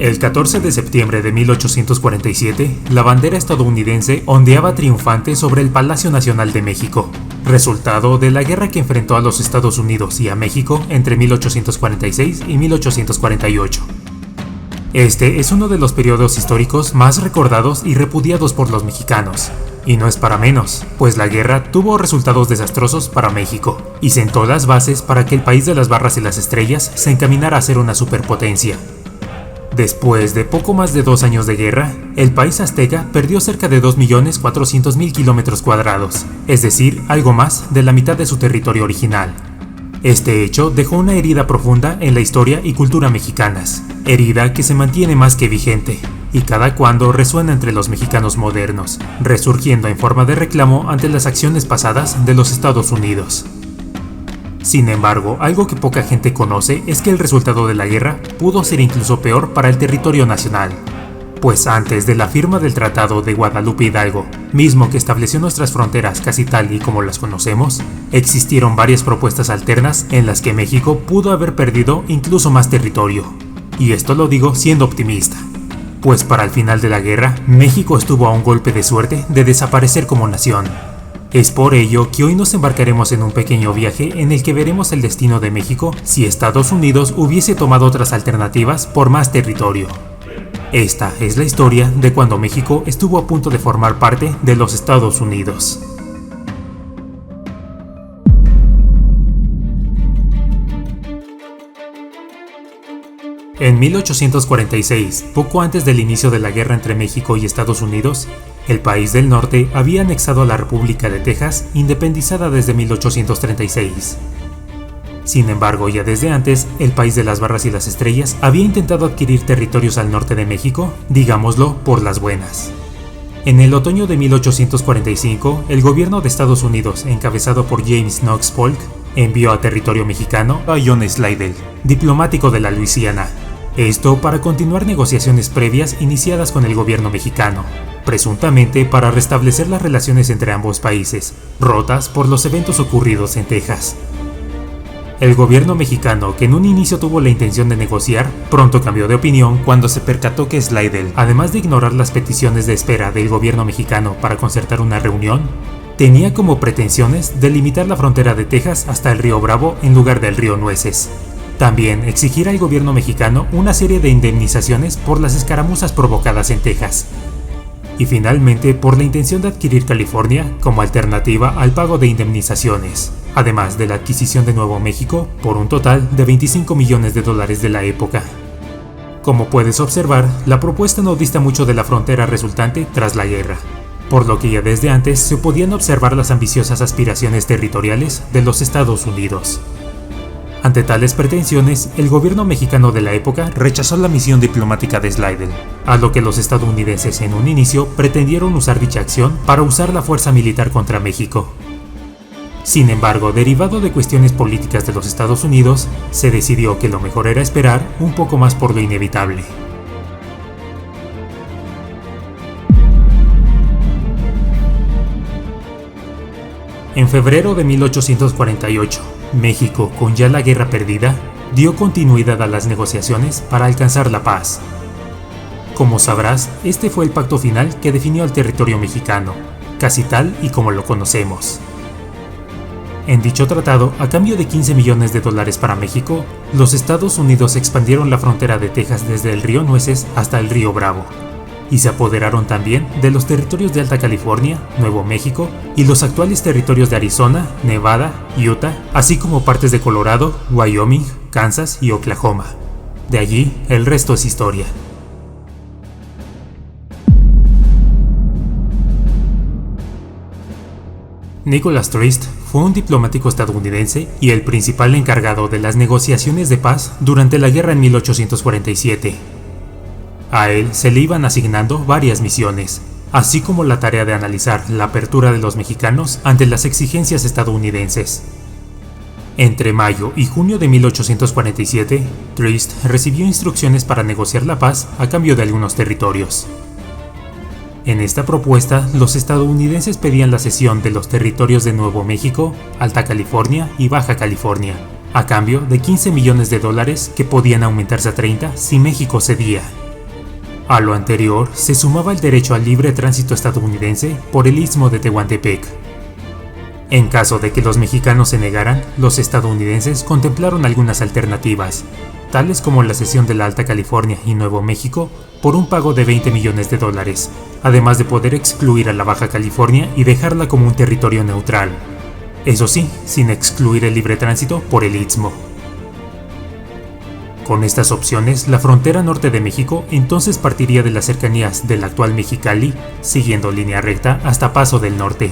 El 14 de septiembre de 1847, la bandera estadounidense ondeaba triunfante sobre el Palacio Nacional de México, resultado de la guerra que enfrentó a los Estados Unidos y a México entre 1846 y 1848. Este es uno de los periodos históricos más recordados y repudiados por los mexicanos. Y no es para menos, pues la guerra tuvo resultados desastrosos para México y sentó las bases para que el país de las barras y las estrellas se encaminara a ser una superpotencia. Después de poco más de 2 años de guerra, el país azteca perdió cerca de 2.400.000 kilómetros cuadrados, es decir, algo más de la mitad de su territorio original. Este hecho dejó una herida profunda en la historia y cultura mexicanas, herida que se mantiene más que vigente, y cada cuando resuena entre los mexicanos modernos, resurgiendo en forma de reclamo ante las acciones pasadas de los Estados Unidos. Sin embargo, algo que poca gente conoce es que el resultado de la guerra pudo ser incluso peor para el territorio nacional, pues antes de la firma del Tratado de Guadalupe Hidalgo, mismo que estableció nuestras fronteras casi tal y como las conocemos, existieron varias propuestas alternas en las que México pudo haber perdido incluso más territorio. Y esto lo digo siendo optimista, pues para el final de la guerra, México estuvo a un golpe de suerte de desaparecer como nación. Es por ello que hoy nos embarcaremos en un pequeño viaje en el que veremos el destino de México si Estados Unidos hubiese tomado otras alternativas por más territorio. Esta es la historia de cuando México estuvo a punto de formar parte de los Estados Unidos. En 1846, poco antes del inicio de la guerra entre México y Estados Unidos, el país del norte había anexado a la República de Texas, independizada desde 1836. Sin embargo, ya desde antes, el país de las barras y las estrellas había intentado adquirir territorios al norte de México, digámoslo, por las buenas. En el otoño de 1845, el gobierno de Estados Unidos, encabezado por James Knox Polk, envió a territorio mexicano a John Slidell, diplomático de la Luisiana. Esto para continuar negociaciones previas iniciadas con el gobierno mexicano, presuntamente para restablecer las relaciones entre ambos países, rotas por los eventos ocurridos en Texas. El gobierno mexicano, que en un inicio tuvo la intención de negociar, pronto cambió de opinión cuando se percató que Slidell, además de ignorar las peticiones de espera del gobierno mexicano para concertar una reunión, tenía como pretensiones delimitar la frontera de Texas hasta el río Bravo en lugar del río Nueces. También exigir al gobierno mexicano una serie de indemnizaciones por las escaramuzas provocadas en Texas. Y finalmente por la intención de adquirir California como alternativa al pago de indemnizaciones, además de la adquisición de Nuevo México por un total de $25 millones de la época. Como puedes observar, la propuesta no dista mucho de la frontera resultante tras la guerra, por lo que ya desde antes se podían observar las ambiciosas aspiraciones territoriales de los Estados Unidos. Ante tales pretensiones, el gobierno mexicano de la época rechazó la misión diplomática de Slidell, a lo que los estadounidenses en un inicio pretendieron usar dicha acción para usar la fuerza militar contra México. Sin embargo, derivado de cuestiones políticas de los Estados Unidos, se decidió que lo mejor era esperar un poco más por lo inevitable. En febrero de 1848, México, con ya la guerra perdida, dio continuidad a las negociaciones para alcanzar la paz. Como sabrás, este fue el pacto final que definió el territorio mexicano, casi tal y como lo conocemos. En dicho tratado, a cambio de $15 millones para México, los Estados Unidos expandieron la frontera de Texas desde el río Nueces hasta el río Bravo, y se apoderaron también de los territorios de Alta California, Nuevo México y los actuales territorios de Arizona, Nevada, Utah, así como partes de Colorado, Wyoming, Kansas y Oklahoma. De allí, el resto es historia. Nicholas Trist fue un diplomático estadounidense y el principal encargado de las negociaciones de paz durante la guerra en 1847. A él se le iban asignando varias misiones, así como la tarea de analizar la apertura de los mexicanos ante las exigencias estadounidenses. Entre mayo y junio de 1847, Trist recibió instrucciones para negociar la paz a cambio de algunos territorios. En esta propuesta, los estadounidenses pedían la cesión de los territorios de Nuevo México, Alta California y Baja California, a cambio de $15 millones que podían aumentarse a 30 si México cedía. A lo anterior se sumaba el derecho al libre tránsito estadounidense por el istmo de Tehuantepec. En caso de que los mexicanos se negaran, los estadounidenses contemplaron algunas alternativas, tales como la cesión de la Alta California y Nuevo México por un pago de $20 millones, además de poder excluir a la Baja California y dejarla como un territorio neutral. Eso sí, sin excluir el libre tránsito por el istmo. Con estas opciones, la frontera norte de México entonces partiría de las cercanías del actual Mexicali, siguiendo línea recta hasta Paso del Norte.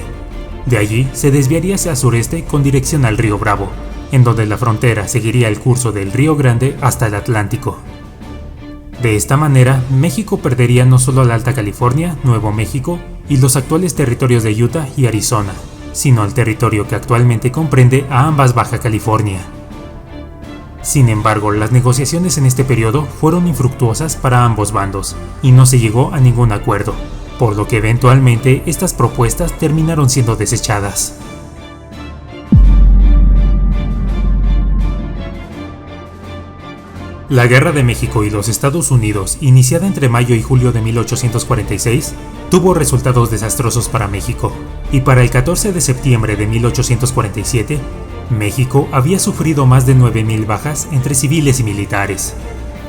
De allí se desviaría hacia sureste con dirección al río Bravo, en donde la frontera seguiría el curso del Río Grande hasta el Atlántico. De esta manera, México perdería no solo la Alta California, Nuevo México y los actuales territorios de Utah y Arizona, sino el territorio que actualmente comprende a ambas Baja California. Sin embargo, las negociaciones en este periodo fueron infructuosas para ambos bandos, y no se llegó a ningún acuerdo, por lo que eventualmente estas propuestas terminaron siendo desechadas. La Guerra de México y los Estados Unidos, iniciada entre mayo y julio de 1846, tuvo resultados desastrosos para México, y para el 14 de septiembre de 1847, México había sufrido más de 9,000 bajas entre civiles y militares.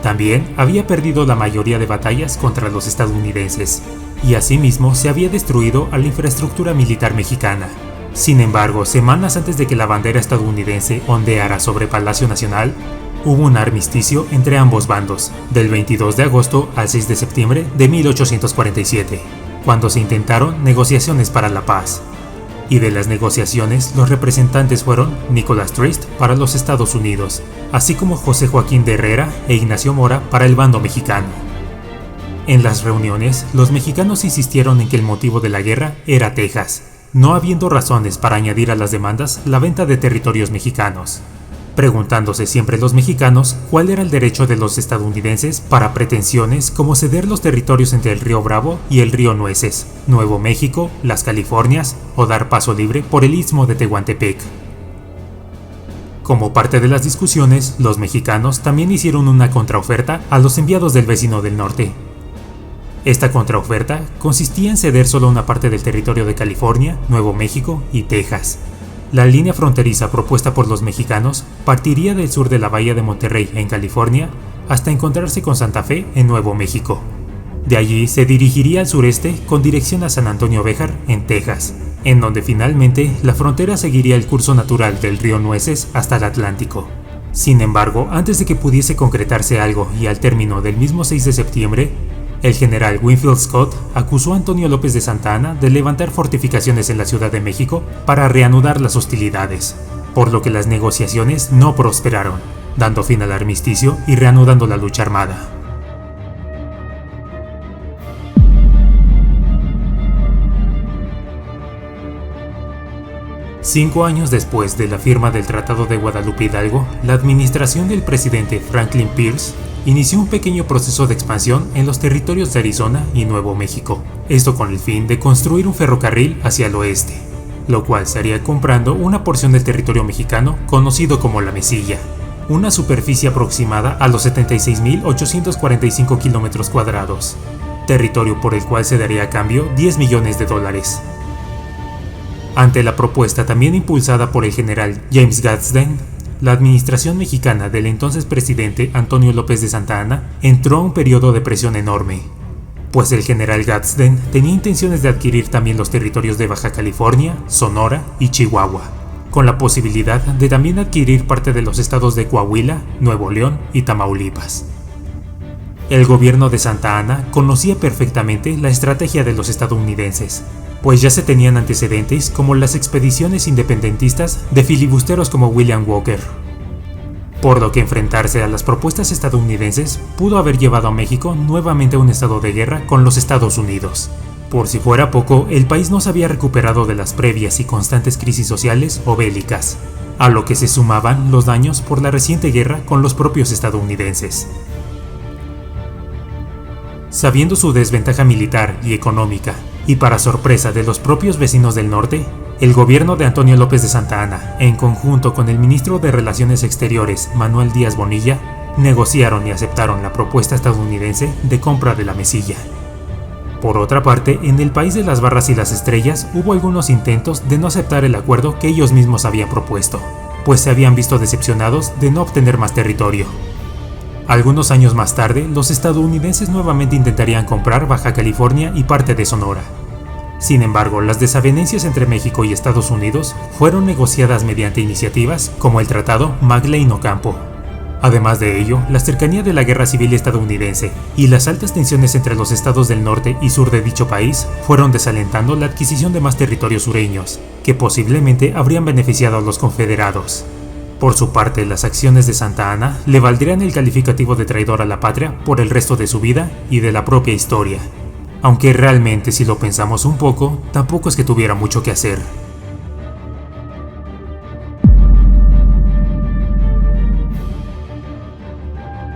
También había perdido la mayoría de batallas contra los estadounidenses, y asimismo se había destruido a la infraestructura militar mexicana. Sin embargo, semanas antes de que la bandera estadounidense ondeara sobre Palacio Nacional, hubo un armisticio entre ambos bandos, del 22 de agosto al 6 de septiembre de 1847, cuando se intentaron negociaciones para la paz. Y de las negociaciones, los representantes fueron Nicholas Trist para los Estados Unidos, así como José Joaquín de Herrera e Ignacio Mora para el bando mexicano. En las reuniones, los mexicanos insistieron en que el motivo de la guerra era Texas, no habiendo razones para añadir a las demandas la venta de territorios mexicanos, preguntándose siempre los mexicanos cuál era el derecho de los estadounidenses para pretensiones como ceder los territorios entre el río Bravo y el río Nueces, Nuevo México, las Californias o dar paso libre por el istmo de Tehuantepec. Como parte de las discusiones, los mexicanos también hicieron una contraoferta a los enviados del vecino del norte. Esta contraoferta consistía en ceder solo una parte del territorio de California, Nuevo México y Texas. La línea fronteriza propuesta por los mexicanos partiría del sur de la bahía de Monterrey, en California, hasta encontrarse con Santa Fe, en Nuevo México. De allí se dirigiría al sureste con dirección a San Antonio Béjar, en Texas, en donde finalmente la frontera seguiría el curso natural del río Nueces hasta el Atlántico. Sin embargo, antes de que pudiese concretarse algo y al término del mismo 6 de septiembre, el general Winfield Scott acusó a Antonio López de Santa Anna de levantar fortificaciones en la Ciudad de México para reanudar las hostilidades, por lo que las negociaciones no prosperaron, dando fin al armisticio y reanudando la lucha armada. Cinco años después de la firma del Tratado de Guadalupe Hidalgo, la administración del presidente Franklin Pierce inició un pequeño proceso de expansión en los territorios de Arizona y Nuevo México, esto con el fin de construir un ferrocarril hacia el oeste, lo cual se haría comprando una porción del territorio mexicano conocido como la Mesilla, una superficie aproximada a los 76.845 kilómetros cuadrados, territorio por el cual se daría a cambio $10 millones. Ante la propuesta también impulsada por el general James Gadsden, la administración mexicana del entonces presidente Antonio López de Santa Anna entró a un periodo de presión enorme, pues el general Gadsden tenía intenciones de adquirir también los territorios de Baja California, Sonora y Chihuahua, con la posibilidad de también adquirir parte de los estados de Coahuila, Nuevo León y Tamaulipas. El gobierno de Santa Anna conocía perfectamente la estrategia de los estadounidenses, pues ya se tenían antecedentes como las expediciones independentistas de filibusteros como William Walker, por lo que enfrentarse a las propuestas estadounidenses pudo haber llevado a México nuevamente a un estado de guerra con los Estados Unidos. Por si fuera poco, el país no se había recuperado de las previas y constantes crisis sociales o bélicas, a lo que se sumaban los daños por la reciente guerra con los propios estadounidenses. Sabiendo su desventaja militar y económica, y para sorpresa de los propios vecinos del norte, el gobierno de Antonio López de Santa Anna, en conjunto con el ministro de Relaciones Exteriores, Manuel Díaz Bonilla, negociaron y aceptaron la propuesta estadounidense de compra de la mesilla. Por otra parte, en el país de las barras y las estrellas hubo algunos intentos de no aceptar el acuerdo que ellos mismos habían propuesto, pues se habían visto decepcionados de no obtener más territorio. Algunos años más tarde, los estadounidenses nuevamente intentarían comprar Baja California y parte de Sonora. Sin embargo, las desavenencias entre México y Estados Unidos fueron negociadas mediante iniciativas como el Tratado Maglane-Ocampo. Además de ello, la cercanía de la Guerra Civil estadounidense y las altas tensiones entre los estados del norte y sur de dicho país fueron desalentando la adquisición de más territorios sureños, que posiblemente habrían beneficiado a los confederados. Por su parte, las acciones de Santa Anna le valdrían el calificativo de traidor a la patria por el resto de su vida y de la propia historia. Aunque realmente, si lo pensamos un poco, tampoco es que tuviera mucho que hacer.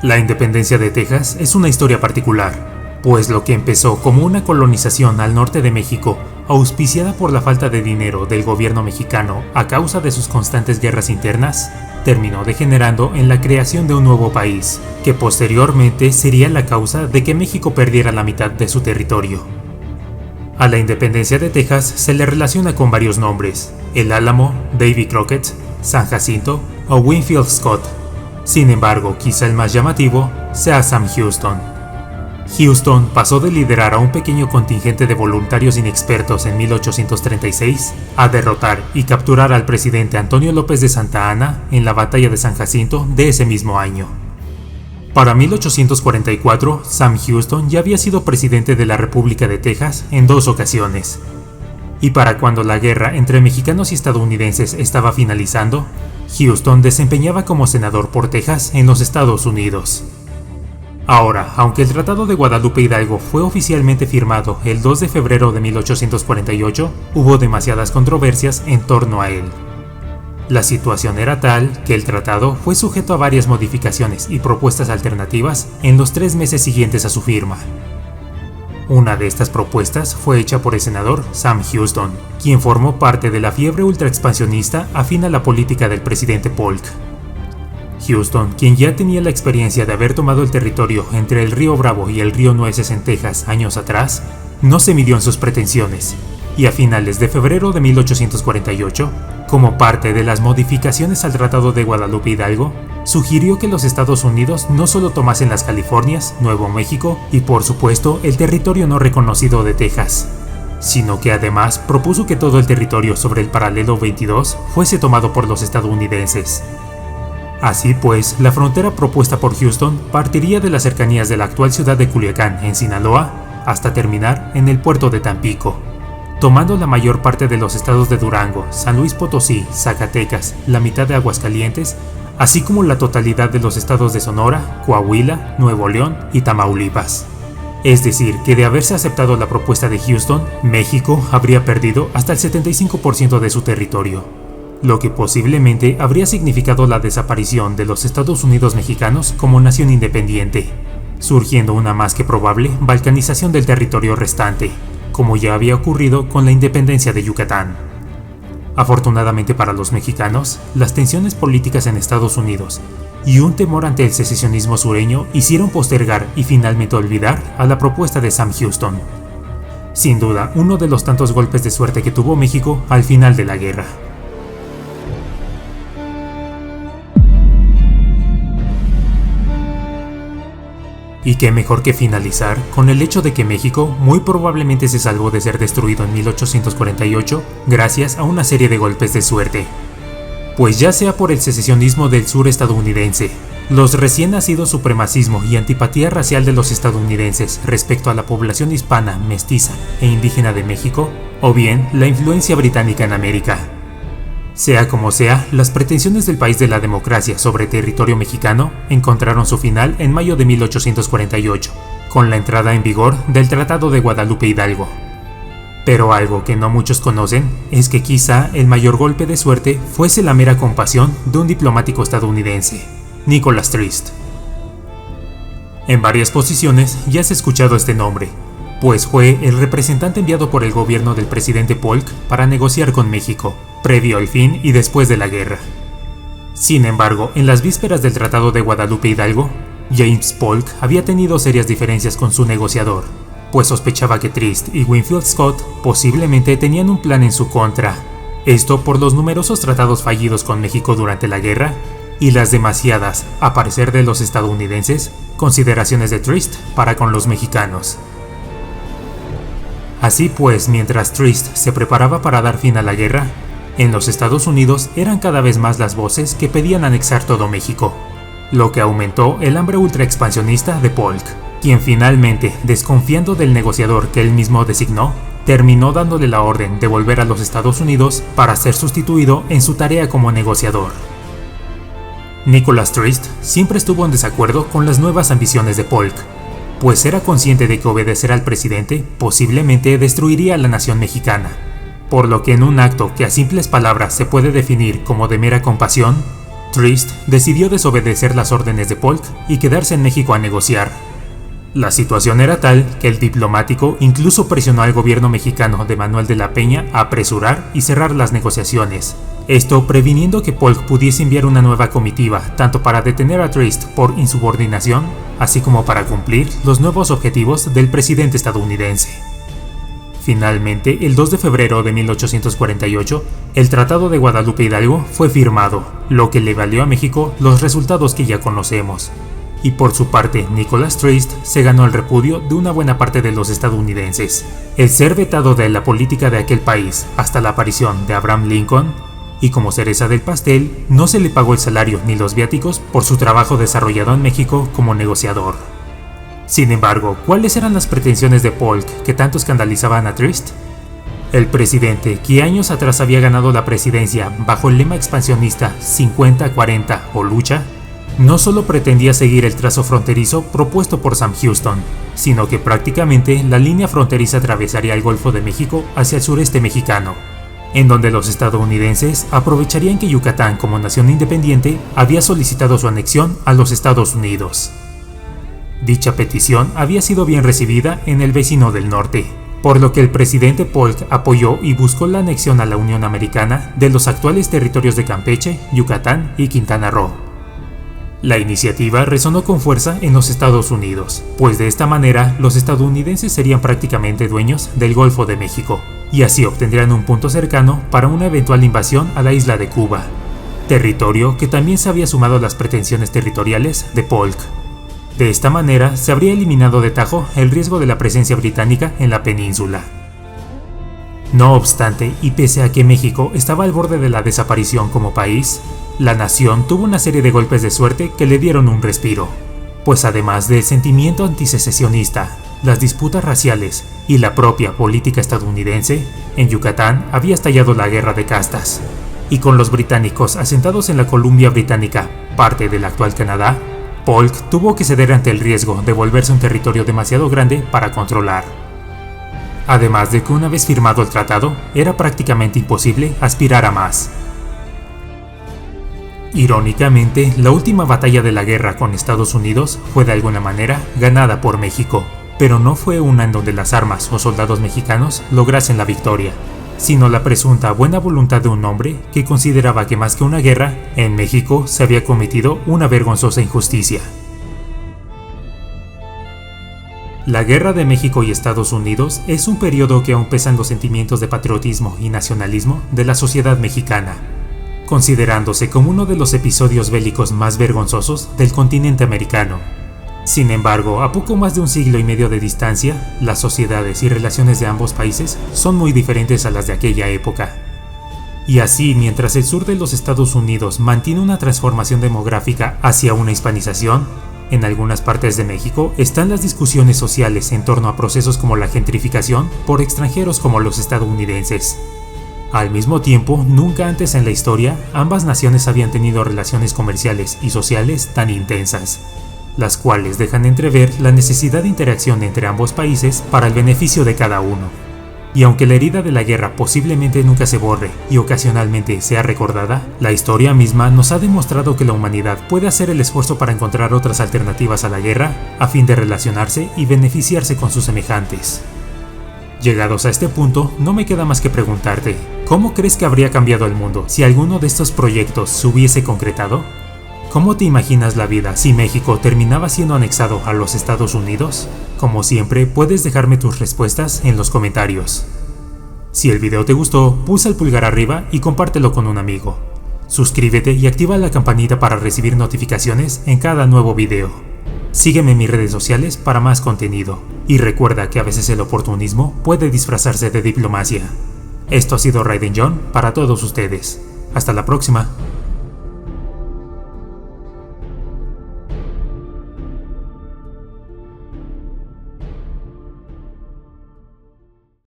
La independencia de Texas es una historia particular, pues lo que empezó como una colonización al norte de México, auspiciada por la falta de dinero del gobierno mexicano a causa de sus constantes guerras internas, terminó degenerando en la creación de un nuevo país, que posteriormente sería la causa de que México perdiera la mitad de su territorio. A la independencia de Texas se le relaciona con varios nombres: El Álamo, Davy Crockett, San Jacinto o Winfield Scott. Sin embargo, quizá el más llamativo sea Sam Houston. Houston pasó de liderar a un pequeño contingente de voluntarios inexpertos en 1836 a derrotar y capturar al presidente Antonio López de Santa Anna en la batalla de San Jacinto de ese mismo año. Para 1844, Sam Houston ya había sido presidente de la República de Texas en 2 ocasiones. Y para cuando la guerra entre mexicanos y estadounidenses estaba finalizando, Houston desempeñaba como senador por Texas en los Estados Unidos. Ahora, aunque el Tratado de Guadalupe Hidalgo fue oficialmente firmado el 2 de febrero de 1848, hubo demasiadas controversias en torno a él. La situación era tal que el tratado fue sujeto a varias modificaciones y propuestas alternativas en los 3 meses siguientes a su firma. Una de estas propuestas fue hecha por el senador Sam Houston, quien formó parte de la fiebre ultraexpansionista afín a la política del presidente Polk. Houston, quien ya tenía la experiencia de haber tomado el territorio entre el río Bravo y el río Nueces en Texas años atrás, no se midió en sus pretensiones, y a finales de febrero de 1848, como parte de las modificaciones al Tratado de Guadalupe Hidalgo, sugirió que los Estados Unidos no solo tomasen las Californias, Nuevo México y por supuesto el territorio no reconocido de Texas, sino que además propuso que todo el territorio sobre el paralelo 22 fuese tomado por los estadounidenses. Así pues, la frontera propuesta por Houston partiría de las cercanías de la actual ciudad de Culiacán, en Sinaloa, hasta terminar en el puerto de Tampico, tomando la mayor parte de los estados de Durango, San Luis Potosí, Zacatecas, la mitad de Aguascalientes, así como la totalidad de los estados de Sonora, Coahuila, Nuevo León y Tamaulipas. Es decir, que de haberse aceptado la propuesta de Houston, México habría perdido hasta el 75% de su territorio, lo que posiblemente habría significado la desaparición de los Estados Unidos mexicanos como nación independiente, surgiendo una más que probable balcanización del territorio restante, como ya había ocurrido con la independencia de Yucatán. Afortunadamente para los mexicanos, las tensiones políticas en Estados Unidos y un temor ante el secesionismo sureño hicieron postergar y finalmente olvidar a la propuesta de Sam Houston. Sin duda, uno de los tantos golpes de suerte que tuvo México al final de la guerra. Y qué mejor que finalizar con el hecho de que México muy probablemente se salvó de ser destruido en 1848 gracias a una serie de golpes de suerte. Pues ya sea por el secesionismo del sur estadounidense, los recién nacidos supremacismo y antipatía racial de los estadounidenses respecto a la población hispana, mestiza e indígena de México, o bien la influencia británica en América. Sea como sea, las pretensiones del país de la democracia sobre territorio mexicano encontraron su final en mayo de 1848, con la entrada en vigor del Tratado de Guadalupe Hidalgo. Pero algo que no muchos conocen es que quizá el mayor golpe de suerte fuese la mera compasión de un diplomático estadounidense, Nicholas Trist. En varias posiciones ya has escuchado este nombre, pues fue el representante enviado por el gobierno del presidente Polk para negociar con México, previo al fin y después de la guerra. Sin embargo, en las vísperas del Tratado de Guadalupe Hidalgo, James Polk había tenido serias diferencias con su negociador, pues sospechaba que Trist y Winfield Scott posiblemente tenían un plan en su contra. Esto por los numerosos tratados fallidos con México durante la guerra y las demasiadas, a parecer de los estadounidenses, consideraciones de Trist para con los mexicanos. Así pues, mientras Trist se preparaba para dar fin a la guerra, en los Estados Unidos eran cada vez más las voces que pedían anexar todo México, lo que aumentó el hambre ultraexpansionista de Polk, quien finalmente, desconfiando del negociador que él mismo designó, terminó dándole la orden de volver a los Estados Unidos para ser sustituido en su tarea como negociador. Nicholas Trist siempre estuvo en desacuerdo con las nuevas ambiciones de Polk, pues era consciente de que obedecer al presidente posiblemente destruiría a la nación mexicana, por lo que en un acto que a simples palabras se puede definir como de mera compasión, Trist decidió desobedecer las órdenes de Polk y quedarse en México a negociar. La situación era tal que el diplomático incluso presionó al gobierno mexicano de Manuel de la Peña a apresurar y cerrar las negociaciones, esto previniendo que Polk pudiese enviar una nueva comitiva tanto para detener a Trist por insubordinación, así como para cumplir los nuevos objetivos del presidente estadounidense. Finalmente, el 2 de febrero de 1848, el Tratado de Guadalupe Hidalgo fue firmado, lo que le valió a México los resultados que ya conocemos. Y por su parte, Nicholas Trist se ganó el repudio de una buena parte de los estadounidenses. El ser vetado de la política de aquel país hasta la aparición de Abraham Lincoln, y como cereza del pastel, no se le pagó el salario ni los viáticos por su trabajo desarrollado en México como negociador. Sin embargo, ¿cuáles eran las pretensiones de Polk que tanto escandalizaban a Trist? El presidente, que años atrás había ganado la presidencia bajo el lema expansionista 50-40 o lucha, no solo pretendía seguir el trazo fronterizo propuesto por Sam Houston, sino que prácticamente la línea fronteriza atravesaría el Golfo de México hacia el sureste mexicano, en donde los estadounidenses aprovecharían que Yucatán como nación independiente había solicitado su anexión a los Estados Unidos. Dicha petición había sido bien recibida en el vecino del norte, por lo que el presidente Polk apoyó y buscó la anexión a la Unión Americana de los actuales territorios de Campeche, Yucatán y Quintana Roo. La iniciativa resonó con fuerza en los Estados Unidos, pues de esta manera los estadounidenses serían prácticamente dueños del Golfo de México, y así obtendrían un punto cercano para una eventual invasión a la isla de Cuba, territorio que también se había sumado a las pretensiones territoriales de Polk. De esta manera se habría eliminado de tajo el riesgo de la presencia británica en la península. No obstante, y pese a que México estaba al borde de la desaparición como país, la nación tuvo una serie de golpes de suerte que le dieron un respiro, pues además del sentimiento antisecesionista, las disputas raciales y la propia política estadounidense, en Yucatán había estallado la guerra de castas, y con los británicos asentados en la Columbia Británica, parte del actual Canadá, Polk tuvo que ceder ante el riesgo de volverse un territorio demasiado grande para controlar. Además de que una vez firmado el tratado, era prácticamente imposible aspirar a más. Irónicamente, la última batalla de la guerra con Estados Unidos fue de alguna manera ganada por México, pero no fue una en donde las armas o soldados mexicanos lograsen la victoria, sino la presunta buena voluntad de un hombre que consideraba que más que una guerra, en México se había cometido una vergonzosa injusticia. La Guerra de México y Estados Unidos es un periodo que aún pesan los sentimientos de patriotismo y nacionalismo de la sociedad mexicana, considerándose como uno de los episodios bélicos más vergonzosos del continente americano. Sin embargo, a poco más de un siglo y medio de distancia, las sociedades y relaciones de ambos países son muy diferentes a las de aquella época. Y así, mientras el sur de los Estados Unidos mantiene una transformación demográfica hacia una hispanización, en algunas partes de México están las discusiones sociales en torno a procesos como la gentrificación por extranjeros como los estadounidenses. Al mismo tiempo, nunca antes en la historia, ambas naciones habían tenido relaciones comerciales y sociales tan intensas, las cuales dejan entrever la necesidad de interacción entre ambos países para el beneficio de cada uno. Y aunque la herida de la guerra posiblemente nunca se borre y ocasionalmente sea recordada, la historia misma nos ha demostrado que la humanidad puede hacer el esfuerzo para encontrar otras alternativas a la guerra a fin de relacionarse y beneficiarse con sus semejantes. Llegados a este punto, no me queda más que preguntarte, ¿cómo crees que habría cambiado el mundo si alguno de estos proyectos se hubiese concretado? ¿Cómo te imaginas la vida si México terminaba siendo anexado a los Estados Unidos? Como siempre, puedes dejarme tus respuestas en los comentarios. Si el video te gustó, pulsa el pulgar arriba y compártelo con un amigo. Suscríbete y activa la campanita para recibir notificaciones en cada nuevo video. Sígueme en mis redes sociales para más contenido. Y recuerda que a veces el oportunismo puede disfrazarse de diplomacia. Esto ha sido Raiden John para todos ustedes. Hasta la próxima.